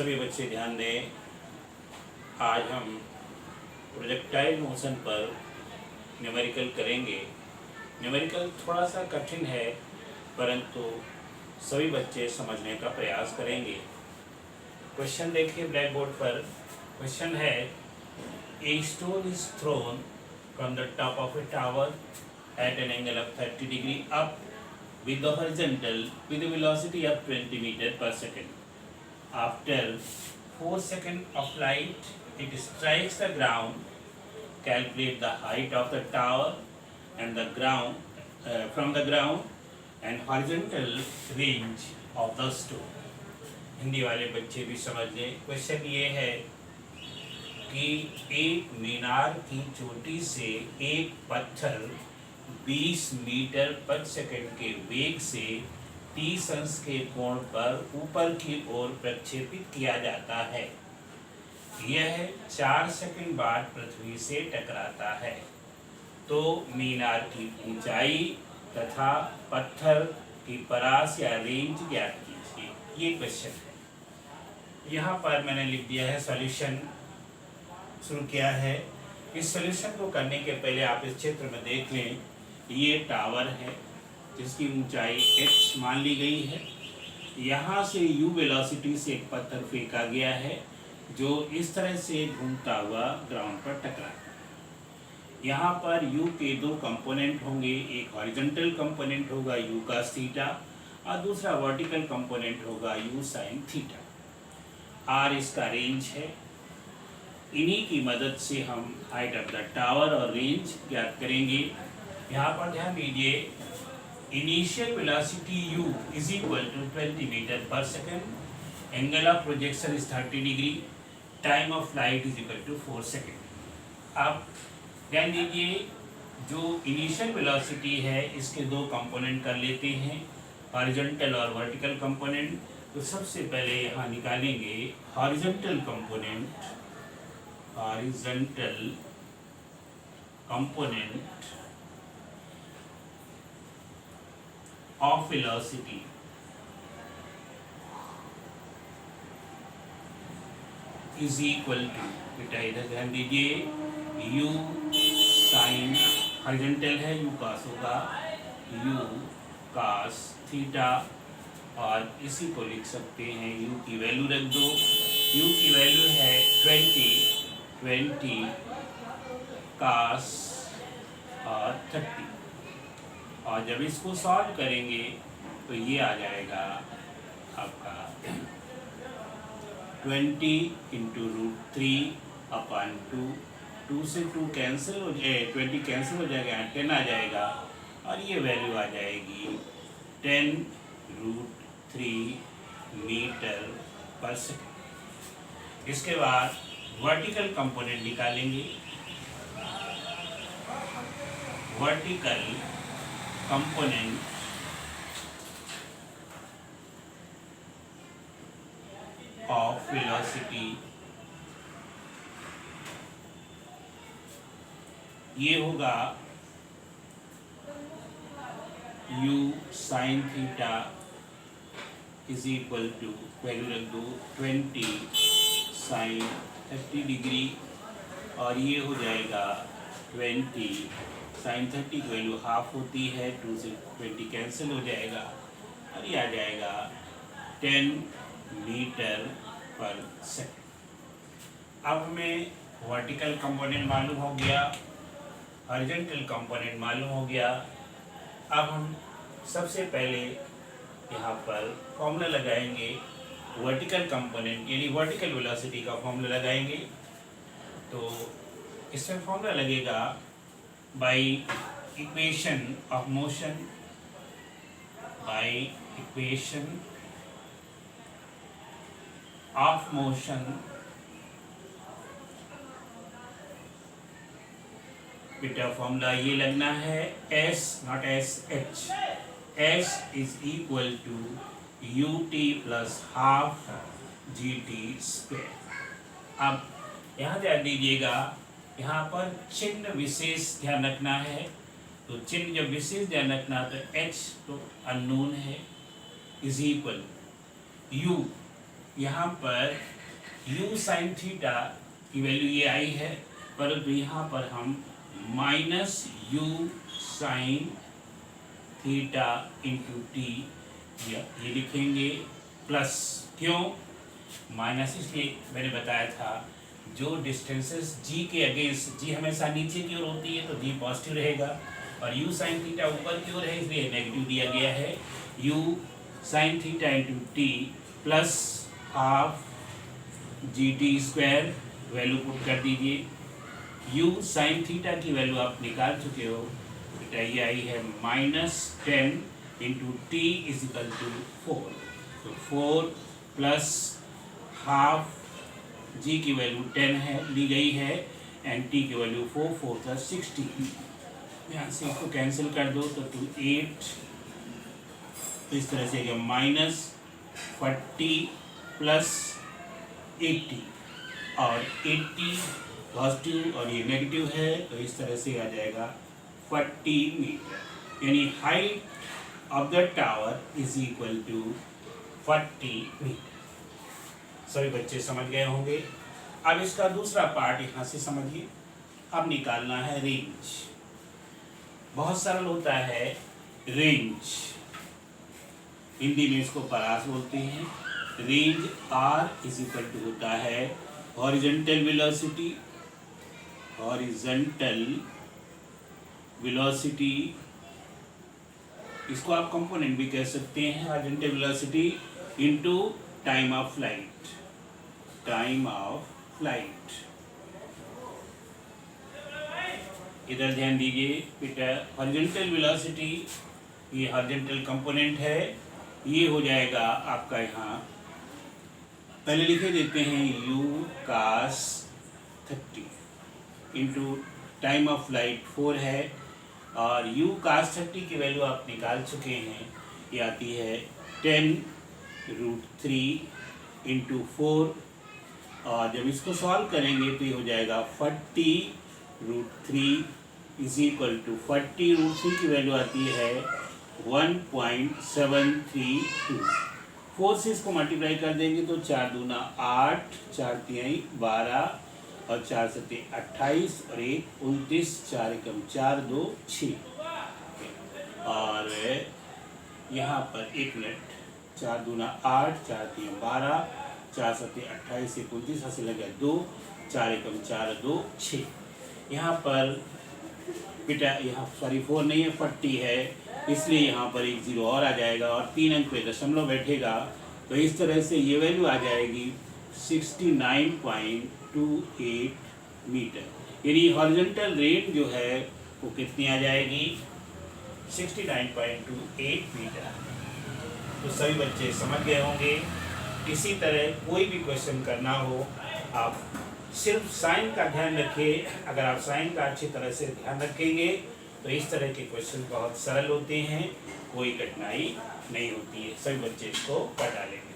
सभी बच्चे ध्यान दें। आज हम प्रोजेक्टाइल मोशन पर न्यूमेरिकल करेंगे। न्यूमेरिकल थोड़ा सा कठिन है, परंतु सभी बच्चे समझने का प्रयास करेंगे। क्वेश्चन देखिए ब्लैक बोर्ड पर। क्वेश्चन है, a stone is throne from the top of A tower at an angle of 30 degree up with the horizontal with a velocity of 20 meter per second. After 4 seconds of flight, it strikes the ground. Calculate the height of the tower and the ground from the ground and horizontal range of the stone. Hindi वाले बच्चे भी समझ लें। Question ये है कि एक मीनार की चोटी से एक पत्थर 20 मीटर पर सेकंड के वेग से 30 अंश के कोण पर ऊपर की ओर प्रक्षेपित किया जाता है। यह 4 सेकंड बाद पृथ्वी से टकराता है। तो मीनार की ऊंचाई तथा पत्थर की परास या रेंज ज्ञात कीजिए। ये क्वेश्चन है। यहाँ पर मैंने लिख दिया है सॉल्यूशन शुरू किया है। इस सॉल्यूशन को करने के पहले आप इस चित्र में देख लें। ये टावर है जिसकी ऊंचाई h मान ली गई है। यहाँ से u वेलोसिटी से एक पत्थर फेंका गया है जो इस तरह से घूमता हुआ ग्राउंड पर टकराता है। यहाँ पर u के दो कंपोनेंट होंगे, एक हॉरिजॉन्टल कंपोनेंट होगा u cos थीटा और दूसरा वर्टिकल कंपोनेंट होगा u sin थीटा। r इसका रेंज है। इन्हीं की मदद से हम हाइट ऑफ द टावर और रेंज ज्ञात करेंगे। यहाँ पर ध्यान दीजिए, initial velocity u is equal to 20 meter per second, angle of projection is 30 degree, time of flight is equal to 4 second. अब ध्यान दीजिए, जो इनिशियल वेलोसिटी है इसके दो कंपोनेंट कर लेते हैं, हॉरिजॉन्टल और वर्टिकल कंपोनेंट। तो सबसे पहले यहाँ निकालेंगे horizontal component, horizontal component of velocity is equal to, बेटा इधर ध्यान दीजिए, u sin हॉरिजॉन्टल है u cos होगा u cos थीटा, और इसी को लिख सकते हैं u की वैल्यू रख दो। u की वैल्यू है 20 cos और 30, और जब इसको सॉल्व करेंगे तो ये आ जाएगा आपका 20 इंटू √3/2। 2 से 2 कैंसिल हो जाए, 20 कैंसिल हो जाएगा, 10 आ जाएगा, और ये वैल्यू आ जाएगी 10√3 मीटर पर सेकेंड। इसके बाद वर्टिकल कंपोनेंट निकालेंगे। वर्टिकल component of velocity ये होगा u sin theta is equal to, value रख दो 20 sin 30 डिग्री, और ये हो जाएगा 20 sin 30 की वैल्यू हाफ होती है, 2 से 20 कैंसिल हो जाएगा, और ये आ जाएगा 10 मीटर पर सेकेंड। अब हमें वर्टिकल कंपोनेंट मालूम हो गया, हॉरिजॉन्टल कंपोनेंट मालूम हो गया। अब हम सबसे पहले यहाँ पर फॉर्मूला लगाएंगे वर्टिकल कंपोनेंट यानी वर्टिकल वेलोसिटी का फॉर्मूला लगाएंगे। तो इसमें फॉर्मूला लगेगा by equation of motion, by equation of motion, बेटा फॉर्मूला ये लगना है s not S H, s is equal to ut plus half gt square. अब यहाँ ध्यान दीजिएगा, यहाँ पर चिन्ह विशेष ध्यान रखना है। तो चिन्ह जब विशेष ध्यान रखना तो h तो अननोन है, इज इक्वल u यहाँ पर u साइन थीटा की वैल्यू ये आई है, परंतु यहाँ पर हम minus u sine theta into T ये लिखेंगे प्लस। क्यों माइनस? इसलिए मैंने बताया था जो डिस्टेंसेस g के अगेंस्ट, g हमेशा नीचे की ओर होती है तो g पॉजिटिव रहेगा, और u साइन थीटा ऊपर की ओर है इसलिए नेगेटिव दिया गया है। u sine theta into T plus half G T square, value put कर दीजिए। u साइन थीटा की वैल्यू आप निकाल चुके हो, बेटा ये आई है -10 into T is equal to 4, तो 4 प्लस हाफ जी की वैल्यू 10 है ली गई है, एंड टी की वैल्यू 4, 4 प्लस 16, यहाँ से इसको कैंसिल कर दो तो 2 8, तो इस तरह से -40 प्लस 80, और 80 पॉजिटिव और ये नेगेटिव है तो इस तरह से आ जाएगा 40 मीटर, यानी height of the tower is equal to 40 metre. सभी बच्चे समझ गए होंगे। अब इसका दूसरा पार्ट यहाँ से समझिए। अब निकालना है रेंज। बहुत सरल होता है रेंज, हिंदी में इसको परास बोलते हैं। Range R is equal to होता है हॉरिजॉन्टल वेलोसिटी, हॉरिजॉन्टल वेलोसिटी, इसको आप कंपोनेंट भी कह सकते हैं, horizontal velocity into time of flight, time of flight. इधर ध्यान दीजिए बेटा, हॉरिजॉन्टल वेलोसिटी ये हॉरिजॉन्टल कंपोनेंट है, ये हो जाएगा आपका यहाँ पहले लिखे देते हैं u cos 30 into time of flight 4 है, और u cos 30 की वैल्यू आप निकाल चुके हैं, ये आती है 10√3 इंटू 4, और जब इसको सॉल्व करेंगे तो ये हो जाएगा 40√3 इज इक्वल टू 40√3 की वैल्यू आती है 1.732। 4 से इसको मल्टीप्लाई कर देंगे तो 4 दूना 8, 4 तिहाई 12, और 4 सत्ते 28, और 1 29, 4 एकम 4 2 6, और यहाँ पर 1 मिनट, 4 दूना 8, 4 3 12, 4 सत्ते 28, 29 हासिल लग गया 2, 4 एकम 4 2 6। यहाँ पर बेटा यहाँ 4 नहीं है 40 है, इसलिए यहाँ पर एक 0 और आ जाएगा, और 3 अंक पे दशमलव बैठेगा, तो इस तरह से ये वैल्यू आ जाएगी 69.28 मीटर। यानी हॉरिजॉन्टल रेंज जो है वो कितनी आ जाएगी? 69.28 मीटर। तो सभी बच्चे समझ गए होंगे। इसी तरह कोई भी क्वेश्चन करना हो आप सिर्फ साइन का ध्यान रखिए। अगर आप साइन का अच्छी तरह से ध्यान रखेंगे तो इस तरह के क्वेश्चन बहुत सरल होते हैं, कोई कठिनाई नहीं होती है। सभी बच्चे इसको पढ़ा लेंगे।